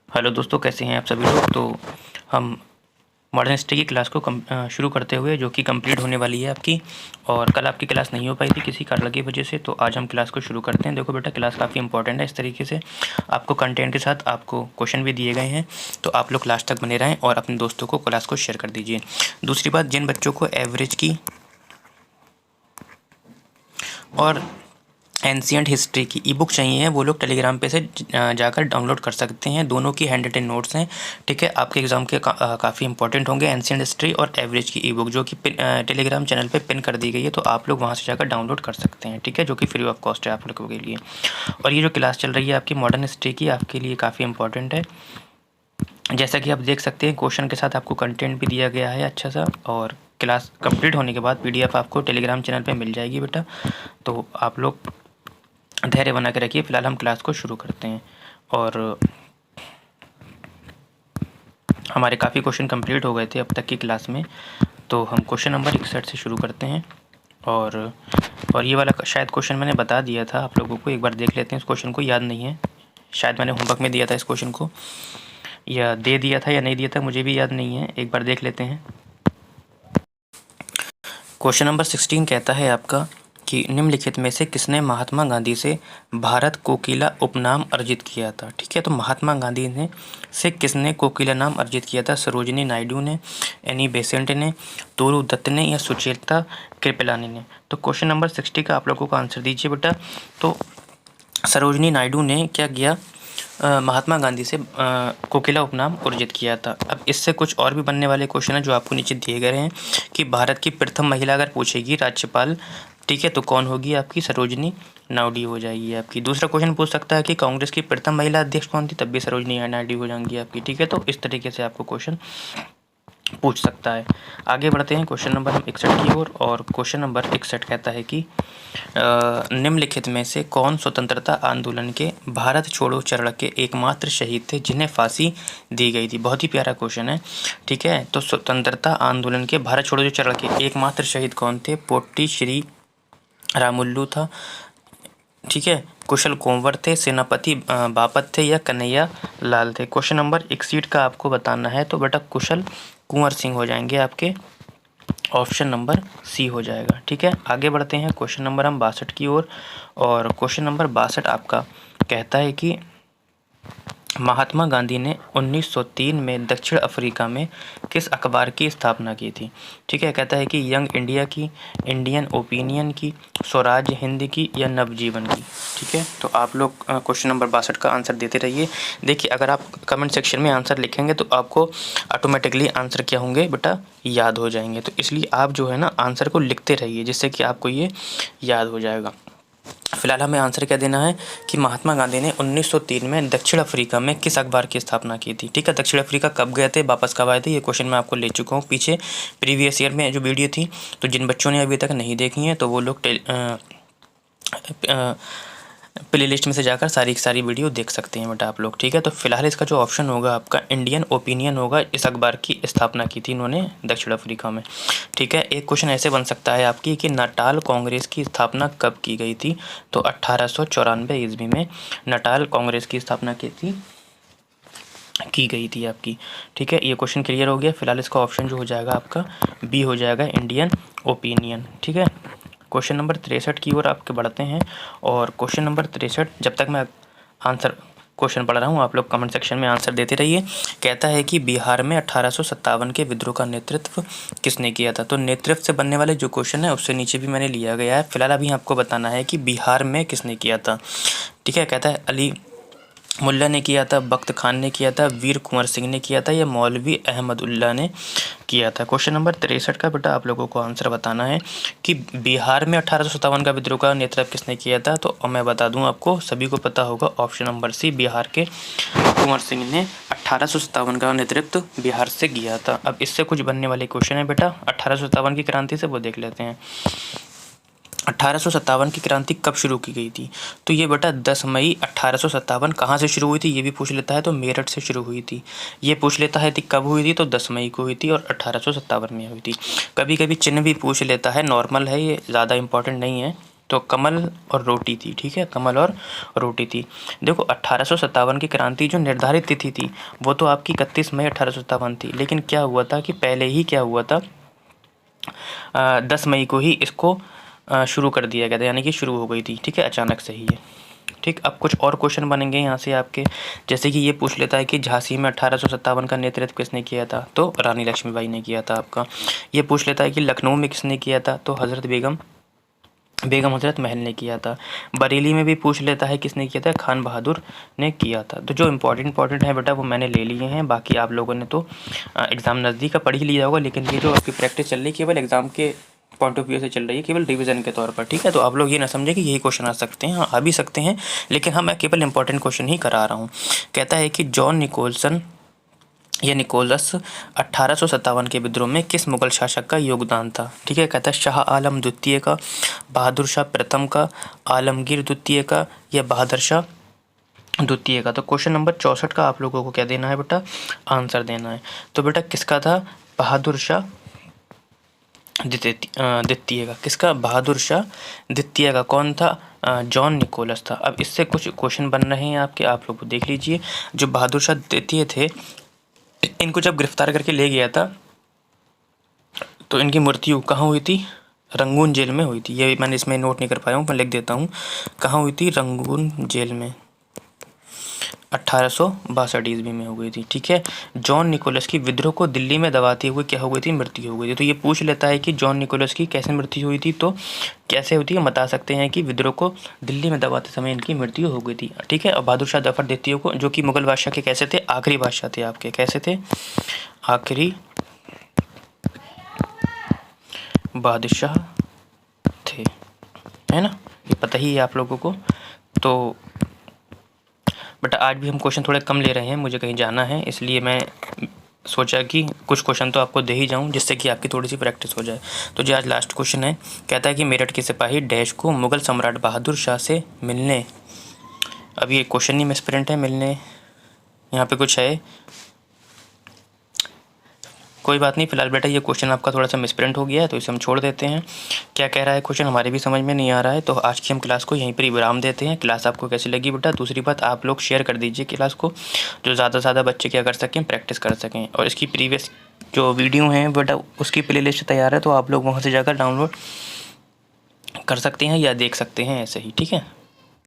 Hello दोस्तों, कैसे हैं आप सभी लोग। तो हम मॉडर्न हिस्ट्री की क्लास को शुरू करते हुए, जो कि कंप्लीट होने वाली है आपकी। और कल आपकी क्लास नहीं हो पाई थी किसी कारण की वजह से, तो आज हम क्लास को शुरू करते हैं। देखो बेटा, क्लास काफ़ी इंपॉर्टेंट है। इस तरीके से आपको कंटेंट के साथ आपको क्वेश्चन भी दिए गए हैं, तो आप लोग लास्ट तक बने रहें और अपने दोस्तों को क्लास को शेयर कर दीजिए। दूसरी बात, जिन बच्चों को एवरेज की और एंशियंट हिस्ट्री की ई बुक चाहिए है, वो लोग टेलीग्राम पे से जाकर डाउनलोड कर सकते हैं। दोनों की हैंड रिटन नोट्स हैं, ठीक है। आपके एग्जाम के काफ़ी इंपॉर्टेंट होंगे। एंशियंट हिस्ट्री और एवरेज की ई बुक, जो कि टेलीग्राम चैनल पे पिन कर दी गई है, तो आप लोग वहाँ से जाकर डाउनलोड कर सकते हैं, ठीक है, जो कि फ्री ऑफ कॉस्ट है आप लोगों के लिए। और ये जो क्लास चल रही है आपकी मॉडर्न हिस्ट्री की, आपके लिए काफ़ी इंपॉर्टेंट है। जैसा कि आप देख सकते हैं, क्वेश्चन के साथ आपको कंटेंट भी दिया गया है अच्छा सा। और क्लास कंप्लीट होने के बाद पीडीएफ आपको टेलीग्राम चैनल पे मिल जाएगी बेटा, तो आप लोग धैर्य बना के रखिए। फिलहाल हम क्लास को शुरू करते हैं। और हमारे काफ़ी क्वेश्चन कंप्लीट हो गए थे अब तक की क्लास में, तो हम क्वेश्चन नंबर 61 से शुरू करते हैं। और ये वाला शायद क्वेश्चन मैंने बता दिया था आप लोगों को, एक बार देख लेते हैं। इस क्वेश्चन को याद नहीं है, शायद मैंने होमवर्क में दिया था इस क्वेश्चन को, या दे दिया था या नहीं दिया था, मुझे भी याद नहीं है। एक बार देख लेते हैं। क्वेश्चन नंबर 16 कहता है आपका कि निम्नलिखित में से किसने महात्मा गांधी से भारत कोकिला उपनाम अर्जित किया था। ठीक है, तो महात्मा गांधी ने से किसने कोकिला नाम अर्जित किया था। सरोजिनी नायडू ने, एनी बेसेंट ने, तोरू दत्त ने, या सुचेता कृपलानी ने। तो क्वेश्चन नंबर 60 का आप लोगों को आंसर दीजिए बेटा। तो सरोजिनी नायडू ने क्या किया, महात्मा गांधी से कोकिला उपनाम अर्जित किया था। अब इससे कुछ और भी बनने वाले क्वेश्चन हैं जो आपको नीचे दिए गए हैं कि भारत की प्रथम महिला अगर पूछेगी राज्यपाल, ठीक है, तो कौन होगी आपकी, सरोजिनी नायडू हो जाएगी आपकी। दूसरा क्वेश्चन पूछ सकता है कि कांग्रेस की प्रथम महिला अध्यक्ष कौन थी, तब भी सरोजिनी नायडू हो जाएंगी आपकी, ठीक है। तो इस तरीके से आपको क्वेश्चन पूछ सकता है। आगे बढ़ते हैं क्वेश्चन नंबर 61 की ओर। और क्वेश्चन नंबर 61 कहता है कि निम्नलिखित में से कौन स्वतंत्रता आंदोलन के भारत छोड़ो चरण के एकमात्र शहीद थे जिन्हें फांसी दी गई थी। बहुत ही प्यारा क्वेश्चन है, ठीक है। तो स्वतंत्रता आंदोलन के भारत छोड़ो चरण के एकमात्र शहीद कौन थे। पोट्टी श्री रामुल्लू था, ठीक है, कुशल कुंवर थे, सेनापति बापत थे, या कन्हैया लाल थे। क्वेश्चन नंबर 61 का आपको बताना है, तो बेटा कुशल कुंवर सिंह हो जाएंगे आपके, ऑप्शन नंबर सी हो जाएगा, ठीक है। आगे बढ़ते हैं क्वेश्चन नंबर हम 62 की ओर। और क्वेश्चन नंबर 62 आपका कहता है कि महात्मा गांधी ने 1903 में दक्षिण अफ्रीका में किस अखबार की स्थापना की थी। ठीक है, कहता है कि यंग इंडिया की, इंडियन ओपिनियन की, स्वराज हिंद की, या नवजीवन की। ठीक है, तो आप लोग क्वेश्चन नंबर 62 का आंसर देते रहिए। देखिए, अगर आप कमेंट सेक्शन में आंसर लिखेंगे तो आपको ऑटोमेटिकली आंसर क्या होंगे बेटा, याद हो जाएंगे। तो इसलिए आप जो है ना आंसर को लिखते रहिए, जिससे कि आपको ये याद हो जाएगा। फिलहाल हमें आंसर क्या देना है कि महात्मा गांधी ने 1903 में दक्षिण अफ्रीका में किस अखबार की स्थापना की थी। ठीक है, दक्षिण अफ्रीका कब गए थे, वापस कब आए थे, ये क्वेश्चन मैं आपको ले चुका हूँ पीछे प्रीवियस ईयर में जो वीडियो थी। तो जिन बच्चों ने अभी तक नहीं देखी है तो वो लोग प्ले लिस्ट में से जाकर सारी वीडियो देख सकते हैं बेटा आप लोग, ठीक है। तो फिलहाल इसका जो ऑप्शन होगा आपका इंडियन ओपिनियन होगा। इस अखबार की स्थापना की थी इन्होंने दक्षिण अफ्रीका में, ठीक है। एक क्वेश्चन ऐसे बन सकता है आपकी कि नाटाल कांग्रेस की स्थापना कब की गई थी। तो 1894 ईस्वी में नाटाल कांग्रेस की स्थापना की गई थी आपकी, ठीक है। ये क्वेश्चन क्लियर हो गया। फिलहाल इसका ऑप्शन जो हो जाएगा आपका बी हो जाएगा, इंडियन ओपिनियन, ठीक है। क्वेश्चन नंबर 63 की ओर आपके बढ़ते हैं। और क्वेश्चन नंबर 63, जब तक मैं आंसर क्वेश्चन पढ़ रहा हूँ आप लोग कमेंट सेक्शन में आंसर देते रहिए। कहता है कि बिहार में 1857 के विद्रोह का नेतृत्व किसने किया था। तो नेतृत्व से बनने वाले जो क्वेश्चन है उससे नीचे भी मैंने लिया गया है। फिलहाल अभी आपको बताना है कि बिहार में किसने किया था, ठीक है। कहता है अली मुल्ला ने किया था, बख्त खान ने किया था, वीर कुंवर सिंह ने किया था, या मौलवी अहमदुल्ला ने किया था। क्वेश्चन नंबर 63 का बेटा आप लोगों को आंसर बताना है कि बिहार में 1857 का विद्रोह का नेतृत्व किसने किया था। तो मैं बता दूं आपको, सभी को पता होगा, ऑप्शन नंबर सी, बिहार के कुंवर सिंह ने 1857 का नेतृत्व बिहार से किया था। अब इससे कुछ बनने वाले क्वेश्चन है बेटा 1857 की क्रांति से, वो देख लेते हैं। 1857 की क्रांति कब शुरू की गई थी। तो ये बेटा 10 मई 1857 कहाँ से शुरू हुई थी, ये भी पूछ लेता है। तो मेरठ से शुरू हुई थी। ये पूछ लेता है कि कब हुई थी, तो 10 मई को हुई थी और 1857 में हुई थी। कभी कभी चिन्ह भी पूछ लेता है, नॉर्मल है ये, ज़्यादा इंपॉर्टेंट नहीं है। तो कमल और रोटी थी, ठीक है, कमल और रोटी थी। देखो 1857 की क्रांति जो निर्धारित तिथि थी वो तो आपकी 31 मई 1857 थी, लेकिन क्या हुआ था कि पहले ही क्या हुआ था, 10 मई को ही इसको शुरू कर दिया गया था, यानी कि शुरू हो गई थी, ठीक है, अचानक से ही है। ठीक, अब कुछ और क्वेश्चन बनेंगे यहाँ से आपके, जैसे कि ये पूछ लेता है कि झांसी में 1857 का नेतृत्व किसने किया था, तो रानी लक्ष्मीबाई ने किया था आपका। ये पूछ लेता है कि लखनऊ में किसने किया था, तो हज़रत बेगम हज़रत महल ने किया था। बरेली में भी पूछ लेता है किसने किया था, खान बहादुर ने किया था। तो जो इम्पोर्टेंट है बेटा वो मैंने ले लिए हैं, बाकी आप लोगों ने तो एग्ज़ाम नज़दीक का पढ़ ही लिया होगा, लेकिन ये जो आपकी प्रैक्टिस चल रही है केवल एग्ज़ाम के पॉइंट ऑफ व्यू से चल रही है, केवल रिवीजन के तौर पर, ठीक है। तो आप लोग ये ना समझे कि यही क्वेश्चन आ सकते हैं, हाँ आ भी सकते हैं, लेकिन हाँ मैं केवल इंपॉर्टेंट क्वेश्चन ही करा रहा हूँ। कहता है कि जॉन निकोलसन या निकोलस 1857 के विद्रोह में किस मुगल शासक का योगदान था, ठीक है। कहता है शाह आलम द्वितीय का, बहादुर शाह प्रथम का, आलमगीर द्वितीय का, या बहादुर शाह द्वितीय का। तो क्वेश्चन नंबर 64 का आप लोगों को क्या देना है बेटा, आंसर देना है। तो बेटा किसका था, बहादुर शाह द्वितीय का। किसका, बहादुर शाह द्वितीय का। कौन था, जॉन निकोलस था। अब इससे कुछ क्वेश्चन बन रहे हैं आपके, आप लोग देख लीजिए। जो बहादुर शाह द्वितीय थे, इनको जब गिरफ्तार करके ले गया था तो इनकी मृत्यु कहाँ हुई थी, रंगून जेल में हुई थी। ये मैंने इसमें नोट नहीं कर पाया हूँ, मैं लिख देता हूँ। कहाँ हुई थी, रंगून जेल में, 1862 ईस्वी में हो गई थी, ठीक है। जॉन निकोलस की विद्रोह को दिल्ली में दबाते हुए क्या हो गई थी, मृत्यु हो गई थी। तो ये पूछ लेता है कि जॉन निकोलस की कैसे मृत्यु हुई थी, तो कैसे हुई थी, बता सकते हैं कि विद्रोह को दिल्ली में दबाते समय इनकी मृत्यु हो गई थी, ठीक है। और बहादुर शाह जफर द्वितीय को, जो कि मुगल बादशाह के कैसे थे, आखिरी बादशाह थे आपके, कैसे थे, आखिरी बादशाह थे, है ना, ये पता ही है आप लोगों को। तो बट आज भी हम क्वेश्चन थोड़े कम ले रहे हैं, मुझे कहीं जाना है, इसलिए मैं सोचा कि कुछ क्वेश्चन तो आपको दे ही जाऊं, जिससे कि आपकी थोड़ी सी प्रैक्टिस हो जाए। तो जो आज लास्ट क्वेश्चन है, कहता है कि मेरठ के सिपाही डैश को मुगल सम्राट बहादुर शाह से मिलने, अब ये क्वेश्चन ही मिसप्रिंट है, मिलने यहाँ पे कुछ है, कोई बात नहीं, फिलहाल बेटा ये क्वेश्चन आपका थोड़ा सा मिसप्रिंट हो गया है, तो इसे हम छोड़ देते हैं। क्या कह रहा है क्वेश्चन हमारे भी समझ में नहीं आ रहा है, तो आज की हम क्लास को यहीं पर ही विराम देते हैं। क्लास आपको कैसी लगी बेटा, दूसरी बात आप लोग शेयर कर दीजिए क्लास को, जो ज़्यादा से ज़्यादा बच्चे क्या कर सकें, प्रैक्टिस कर सकें। और इसकी प्रीवियस जो वीडियो हैं बेटा उसकी प्लेलिस्ट तैयार है, तो आप लोग वहाँ से जाकर डाउनलोड कर सकते हैं या देख सकते हैं ऐसे ही, ठीक है।